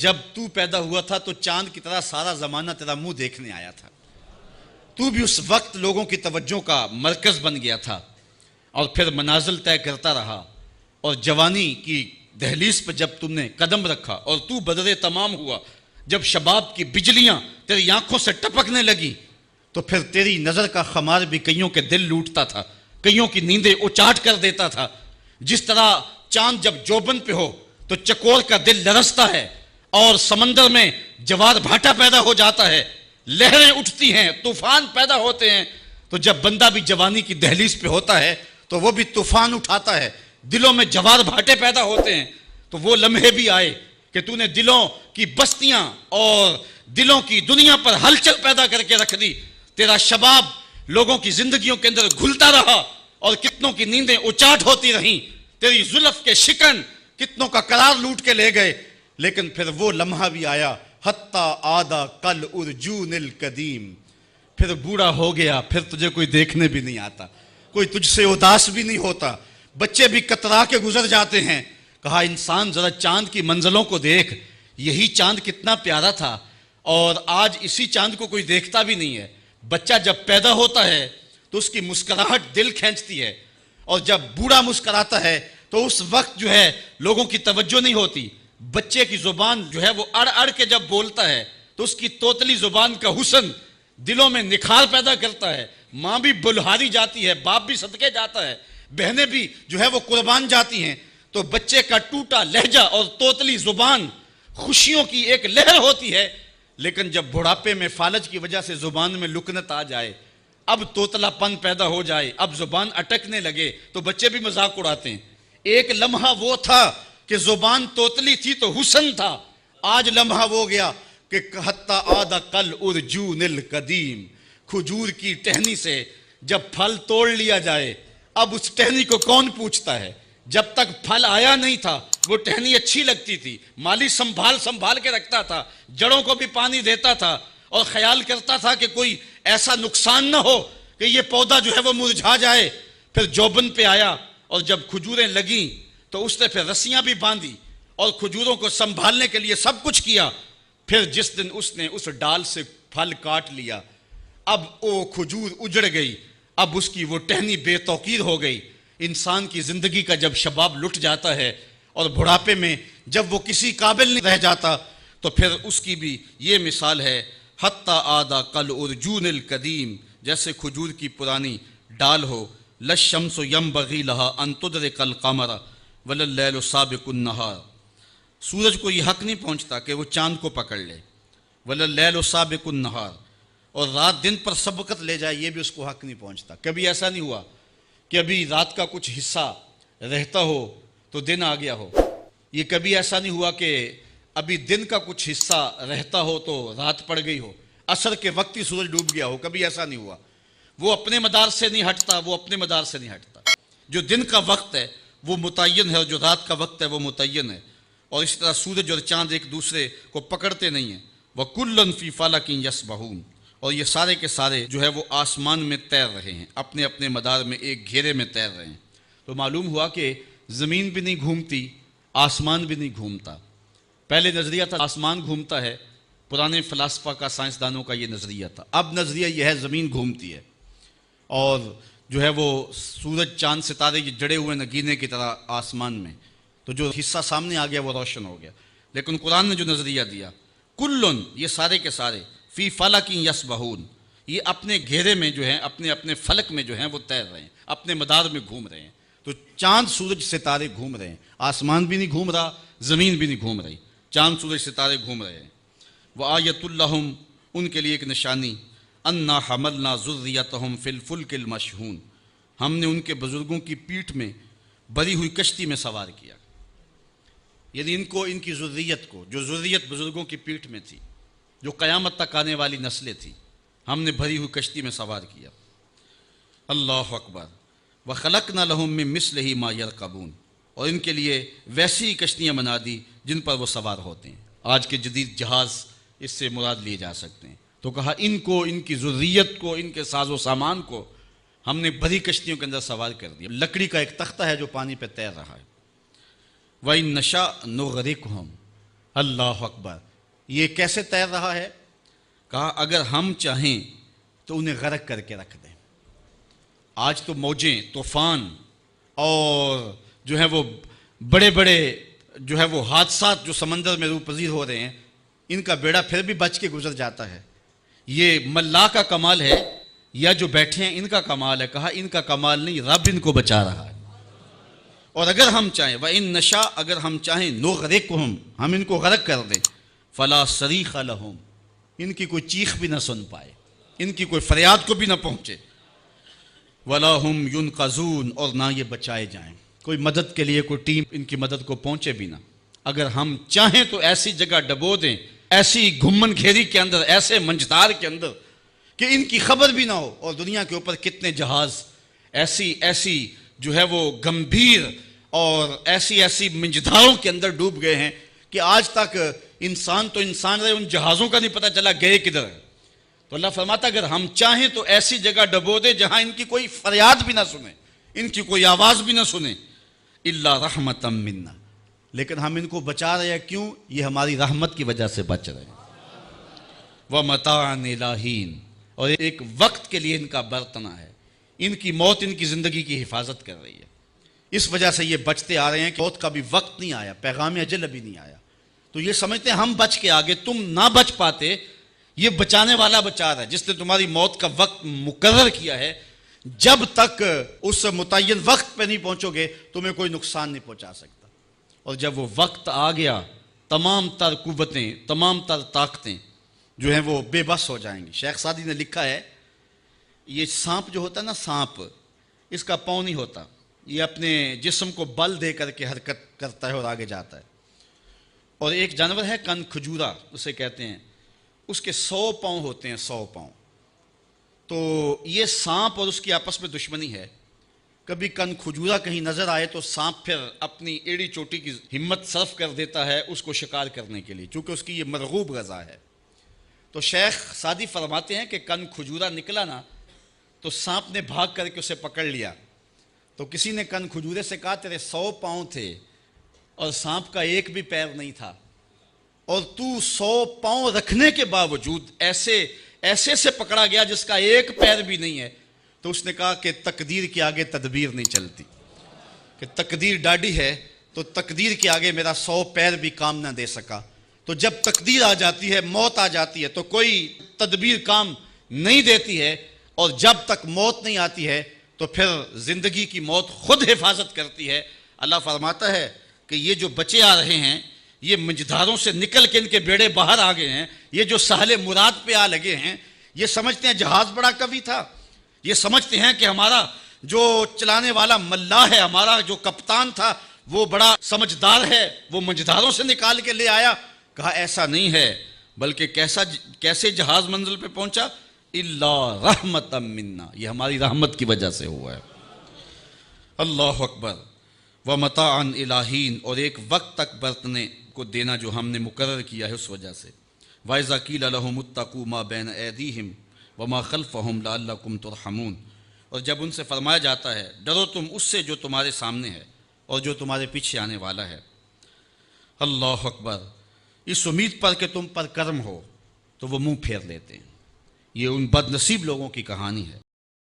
جب تو پیدا ہوا تھا تو چاند کی طرح سارا زمانہ تیرا منہ دیکھنے آیا تھا، تو بھی اس وقت لوگوں کی توجہ کا مرکز بن گیا تھا، اور پھر منازل طے کرتا رہا، اور جوانی کی دہلیز پہ جب تم نے قدم رکھا اور تو بدر تمام ہوا، جب شباب کی بجلیاں تیری آنکھوں سے ٹپکنے لگی، تو پھر تیری نظر کا خمار بھی کئیوں کے دل لوٹتا تھا، کئیوں کی نیندیں اچاٹ کر دیتا تھا۔ جس طرح چاند جب جوبن پہ ہو تو چکور کا دل لرزتا ہے، اور سمندر میں جوار بھاٹا پیدا ہو جاتا ہے، لہریں اٹھتی ہیں، طوفان پیدا ہوتے ہیں، تو جب بندہ بھی جوانی کی دہلیز پہ ہوتا ہے تو وہ بھی طوفان اٹھاتا ہے، دلوں میں جوار بھاٹے پیدا ہوتے ہیں۔ تو وہ لمحے بھی آئے کہ تو نے دلوں کی بستیاں اور دلوں کی دنیا پر ہلچل پیدا کر کے رکھ دی۔ تیرا شباب لوگوں کی زندگیوں کے اندر گھلتا رہا، اور کتنوں کی نیندیں اچاٹ ہوتی رہیں، تیری زلف کے شکن کتنوں کا قرار لوٹ کے لے گئے۔ لیکن پھر وہ لمحہ بھی آیا، حتی آدھا کل ارجون القدیم، پھر بوڑھا ہو گیا، پھر تجھے کوئی دیکھنے بھی نہیں آتا، کوئی تجھ سے اداس بھی نہیں ہوتا، بچے بھی کترا کے گزر جاتے ہیں۔ کہا انسان ذرا چاند کی منزلوں کو دیکھ، یہی چاند کتنا پیارا تھا، اور آج اسی چاند کو کوئی دیکھتا بھی نہیں ہے۔ بچہ جب پیدا ہوتا ہے تو اس کی مسکراہٹ دل کھینچتی ہے، اور جب بوڑھا مسکراتا ہے تو اس وقت جو ہے لوگوں کی توجہ نہیں ہوتی۔ بچے کی زبان جو ہے وہ اڑ اڑ کے جب بولتا ہے تو اس کی توتلی زبان کا حسن دلوں میں نکھار پیدا کرتا ہے۔ ماں بھی بلہاری جاتی ہے، باپ بھی صدقے جاتا ہے، بہنیں بھی جو ہے وہ قربان جاتی ہیں۔ تو بچے کا ٹوٹا لہجہ اور توتلی زبان خوشیوں کی ایک لہر ہوتی ہے، لیکن جب بڑھاپے میں فالج کی وجہ سے زبان میں لکنت آ جائے، اب توتلا پن پیدا ہو جائے، اب زبان اٹکنے لگے، تو بچے بھی مذاق اڑاتے ہیں۔ ایک لمحہ وہ تھا کہ زبان توتلی تھی تو حسن تھا، آج لمحہ وہ گیا کہ حتی آدھا کل ارجون القدیم، کھجور کی ٹہنی سے جب پھل توڑ لیا جائے، اب اس ٹہنی کو کون پوچھتا ہے؟ جب تک پھل آیا نہیں تھا وہ ٹہنی اچھی لگتی تھی، مالی سنبھال کے رکھتا تھا، جڑوں کو بھی پانی دیتا تھا، اور خیال کرتا تھا کہ کوئی ایسا نقصان نہ ہو کہ یہ پودا جو ہے وہ مرجھا جائے۔ پھر جوبن پہ آیا، اور جب کھجوریں لگیں تو اس نے پھر رسیاں بھی باندھی اور کھجوروں کو سنبھالنے کے لیے سب کچھ کیا۔ پھر جس دن اس نے اس ڈال سے پھل کاٹ لیا، اب وہ کھجور اجڑ گئی، اب اس کی وہ ٹہنی بے توقیر ہو گئی۔ انسان کی زندگی کا جب شباب لٹ جاتا ہے اور بڑھاپے میں جب وہ کسی قابل نہیں رہ جاتا، تو پھر اس کی بھی یہ مثال ہے، حتی آدھا کل ارجون القدیم، جیسے کھجور کی پرانی ڈال ہو۔ للشمس ینبغی لها ان تدرک القمر ولا اللیل سابق النہار، سورج کو یہ حق نہیں پہنچتا کہ وہ چاند کو پکڑ لے، ولا اللیل سابق النہار، اور رات دن پر سبقت لے جائے، یہ بھی اس کو حق نہیں پہنچتا۔ کبھی ایسا نہیں ہوا کہ ابھی رات کا کچھ حصہ رہتا ہو تو دن آ گیا ہو، یہ کبھی ایسا نہیں ہوا کہ ابھی دن کا کچھ حصہ رہتا ہو تو رات پڑ گئی ہو، عصر کے وقت ہی سورج ڈوب گیا ہو، کبھی ایسا نہیں ہوا۔ وہ اپنے مدار سے نہیں ہٹتا، وہ اپنے مدار سے نہیں ہٹتا۔ جو دن کا وقت ہے وہ متعین ہے، اور جو رات کا وقت ہے وہ متعین ہے، اور اس طرح سورج اور چاند ایک دوسرے کو پکڑتے نہیں ہیں۔ وَكُلٌّ فِي فَلَكٍ يَسْبَحُونَ، اور یہ سارے کے سارے جو ہے وہ آسمان میں تیر رہے ہیں، اپنے اپنے مدار میں ایک گھیرے میں تیر رہے ہیں۔ تو معلوم ہوا کہ زمین بھی نہیں گھومتی، آسمان بھی نہیں گھومتا۔ پہلے نظریہ تھا آسمان گھومتا ہے، پرانے فلاسفہ کا، سائنسدانوں کا یہ نظریہ تھا۔ اب نظریہ یہ ہے زمین گھومتی ہے، اور جو ہے وہ سورج چاند ستارے یہ جڑے ہوئے نگینے کی طرح آسمان میں، تو جو حصہ سامنے آ گیا وہ روشن ہو گیا۔ لیکن قرآن نے جو نظریہ دیا، کلن، یہ سارے کے سارے، فی فلک یسبحون، یہ اپنے گھیرے میں جو ہیں، اپنے اپنے فلک میں جو ہیں وہ تیر رہے ہیں، اپنے مدار میں گھوم رہے ہیں۔ تو چاند سورج ستارے گھوم رہے ہیں، آسمان بھی نہیں گھوم رہا، زمین بھی نہیں گھوم رہی، چاند سورج ستارے گھوم رہے ہیں۔ وآیۃ لہم، ان کے لیے ایک نشانی، انا حملنا ذریتہم فی الفلک المشحون، ہم نے ان کے بزرگوں کی پیٹھ میں بری ہوئی کشتی میں سوار کیا، یعنی ان کو، ان کی ذریت کو، جو ذریت بزرگوں کی پیٹھ میں تھی، جو قیامت تک آنے والی نسلیں تھیں، ہم نے بھری ہوئی کشتی میں سوار کیا۔ اللہ اکبر۔ وخلقنا لہم من مثلہ ما یرکبون، اور ان کے لیے ویسی ہی کشتیاں بنا دی جن پر وہ سوار ہوتے ہیں۔ آج کے جدید جہاز اس سے مراد لیے جا سکتے ہیں۔ تو کہا ان کو، ان کی ذریت کو، ان کے ساز و سامان کو ہم نے بڑی کشتیوں کے اندر سوار کر دیا۔ لکڑی کا ایک تختہ ہے جو پانی پہ تیر رہا ہے۔ وَإِن نَّشَأْ نُغْرِقْهُمْ، اللہ اکبر. یہ کیسے تیر رہا ہے؟ کہا اگر ہم چاہیں تو انہیں غرق کر کے رکھ دیں. آج تو موجیں، طوفان اور جو ہے وہ بڑے بڑے جو ہے وہ حادثات جو سمندر میں روپذیر ہو رہے ہیں، ان کا بیڑا پھر بھی بچ کے گزر جاتا ہے. یہ ملا کا کمال ہے یا جو بیٹھے ہیں ان کا کمال ہے؟ کہا ان کا کمال نہیں، رب ان کو بچا رہا ہے. اور اگر ہم چاہیں وَإِن نَشَاء، اگر ہم چاہیں نُغْرِقْهُمْ، ہم ان کو غرق کر دیں، فَلَا صَرِيخَ لَهُمْ، ان کی کوئی چیخ بھی نہ سن پائے، ان کی کوئی فریاد کو بھی نہ پہنچے. وَلَا هُمْ يُنْقَذُونَ، اور نہ یہ بچائے جائیں، کوئی مدد کے لیے کوئی ٹیم ان کی مدد کو پہنچے بھی نہ. اگر ہم چاہیں تو ایسی جگہ ڈبو دیں، ایسی گھمن گھیری کے اندر، ایسے منجدار کے اندر کہ ان کی خبر بھی نہ ہو. اور دنیا کے اوپر کتنے جہاز ایسی جو ہے وہ گمبھیر اور ایسی منجداروں کے اندر ڈوب گئے ہیں کہ آج تک انسان تو انسان رہے، ان جہازوں کا نہیں پتہ چلا گئے کدھر. تو اللہ فرماتا اگر ہم چاہیں تو ایسی جگہ ڈبو دے جہاں ان کی کوئی فریاد بھی نہ سنے، ان کی کوئی آواز بھی نہ سنے. الا رحمتا منا، لیکن ہم ان کو بچا رہے ہیں. کیوں؟ یہ ہماری رحمت کی وجہ سے بچ رہے ہیں. ومتاعا الی حین، اور ایک وقت کے لیے ان کا برتنا ہے. ان کی موت ان کی زندگی کی حفاظت کر رہی ہے. اس وجہ سے یہ بچتے آ رہے ہیں کہ موت کا بھی وقت نہیں آیا، پیغام اجل ابھی نہیں آیا. تو یہ سمجھتے ہیں ہم بچ کے آگے، تم نہ بچ پاتے، یہ بچانے والا بچا رہا ہے جس نے تمہاری موت کا وقت مقرر کیا ہے. جب تک اس متعین وقت پہ نہیں پہنچو گے تمہیں کوئی نقصان نہیں پہنچا سکتا. اور جب وہ وقت آ گیا تمام تر قوتیں، تمام تر طاقتیں جو ہیں وہ بے بس ہو جائیں گی. شیخ سعدی نے لکھا ہے یہ سانپ جو ہوتا ہے نا، سانپ اس کا پاؤں نہیں ہوتا، یہ اپنے جسم کو بل دے کر کے حرکت کرتا ہے اور آگے جاتا ہے. اور ایک جانور ہے کن کھجورا اسے کہتے ہیں، اس کے 100 پاؤں ہوتے ہیں، 100 پاؤں. تو یہ سانپ اور اس کی آپس میں دشمنی ہے. کبھی کن کھجورا کہیں نظر آئے تو سانپ پھر اپنی ایڑی چوٹی کی ہمت صرف کر دیتا ہے اس کو شکار کرنے کے لیے، چونکہ اس کی یہ مرغوب غذا ہے. تو شیخ سعدی فرماتے ہیں کہ کن کھجورا نکلا نا تو سانپ نے بھاگ کر کے اسے پکڑ لیا. تو کسی نے کن کھجورے سے کہا تیرے 100 پاؤں تھے اور سانپ کا ایک بھی پیر نہیں تھا، اور تو 100 پاؤں رکھنے کے باوجود ایسے سے پکڑا گیا جس کا ایک پیر بھی نہیں ہے. تو اس نے کہا کہ تقدیر کے آگے تدبیر نہیں چلتی، کہ تقدیر ڈاڈی ہے تو تقدیر کے آگے میرا 100 پیر بھی کام نہ دے سکا. تو جب تقدیر آ جاتی ہے، موت آ جاتی ہے، تو کوئی تدبیر کام نہیں دیتی ہے. اور جب تک موت نہیں آتی ہے تو پھر زندگی کی موت خود حفاظت کرتی ہے. اللہ فرماتا ہے کہ یہ جو بچے آ رہے ہیں، یہ منجداروں سے نکل کے ان کے بیڑے باہر آ گئے ہیں، یہ جو ساحل مراد پہ آ لگے ہیں، یہ سمجھتے ہیں جہاز بڑا قوی تھا، یہ سمجھتے ہیں کہ ہمارا جو چلانے والا ملا ہے، ہمارا جو کپتان تھا وہ بڑا سمجھدار ہے، وہ منجداروں سے نکال کے لے آیا. کہا ایسا نہیں ہے، بلکہ کیسے جہاز منزل پہ پہنچا؟ الا رحمتا منا، یہ ہماری رحمت کی وجہ سے ہوا ہے. اللہ اکبر. ومتاعا الی حین، اور ایک وقت تک برتنے کو دینا جو ہم نے مقرر کیا ہے اس وجہ سے. وَإِذَا قِيلَ لَهُمُ اتَّقُوا مَا بَيْنَ أَيْدِيهِمْ وَمَا خَلْفَهُمْ لَعَلَّكُمْ تُرْحَمُونَ، اور جب ان سے فرمایا جاتا ہے ڈرو تم اس سے جو تمہارے سامنے ہے اور جو تمہارے پیچھے آنے والا ہے. اللہ اکبر. اس امید پر کہ تم پر کرم ہو تو وہ منہ پھیر لیتے ہیں. یہ ان بد نصیب لوگوں کی کہانی ہے.